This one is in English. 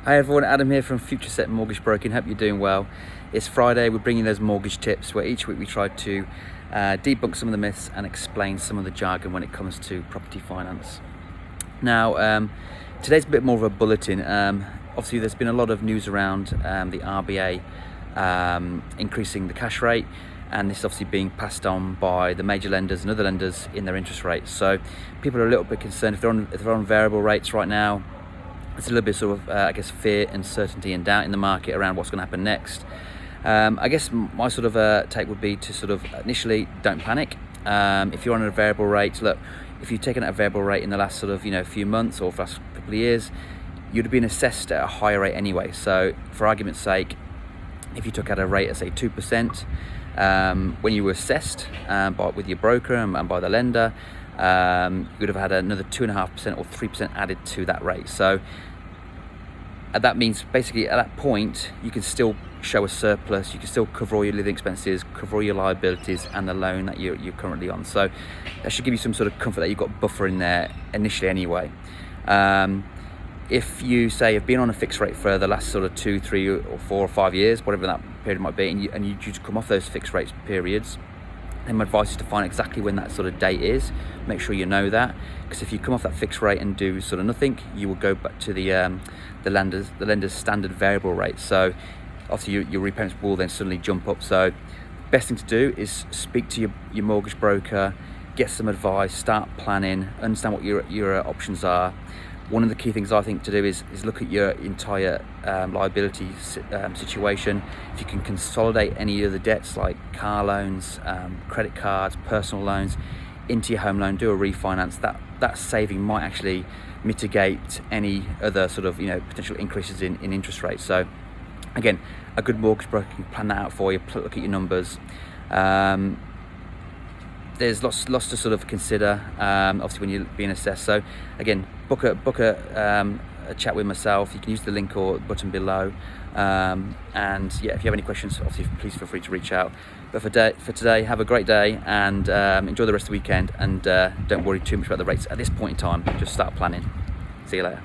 Hi everyone, Adam here from Future Set Mortgage Broking. Hope you're doing well. It's Friday, we're bringing those mortgage tips where each week we try to debunk some of the myths and explain some of the jargon when it comes to property finance. Now, today's a bit more of a bulletin. Obviously there's been a lot of news around the RBA increasing the cash rate, and this is obviously being passed on by the major lenders and other lenders in their interest rates. So people are a little bit concerned if they're on variable rates right now. It's a little bit sort of, fear, uncertainty and doubt in the market around what's going to happen next. I guess my sort of take would be to sort of initially don't panic. If you're on a variable rate, look, if you've taken out a variable rate in the last sort of few months or last couple of years, you'd have been assessed at a higher rate anyway. So for argument's sake, if you took out a rate at say 2%, when you were assessed with your broker and by the lender, you would have had another 2.5% or 3% added to that rate. So that means basically at that point you can still show a surplus, you can still cover all your living expenses, cover all your liabilities and the loan that you're currently on. So that should give you some sort of comfort that you've got buffer in there initially anyway. If you say have been on a fixed rate for the last sort of 2, 3 or 4 or 5 years, whatever that period might be, and you just come off those fixed rates periods, then my advice is to find exactly when that sort of date is. Make sure you know that, because if you come off that fixed rate and do sort of nothing, you will go back to the lender's standard variable rate. So obviously your repayments will then suddenly jump up. So best thing to do is speak to your mortgage broker, get some advice, start planning, understand what your options are. One of the key things I think to do is look at your entire liability situation. If you can consolidate any of the debts like car loans, credit cards, personal loans into your home loan, do a refinance, that saving might actually mitigate any other sort of potential increases in interest rates. So again, a good mortgage broker can plan that out for you, look at your numbers. There's lots to sort of consider, obviously when you're being assessed. So again, book a chat with myself. You can use the link or button below. And yeah, if you have any questions, obviously please feel free to reach out. But for today, have a great day and enjoy the rest of the weekend. And don't worry too much about the rates at this point in time. Just start planning. See you later.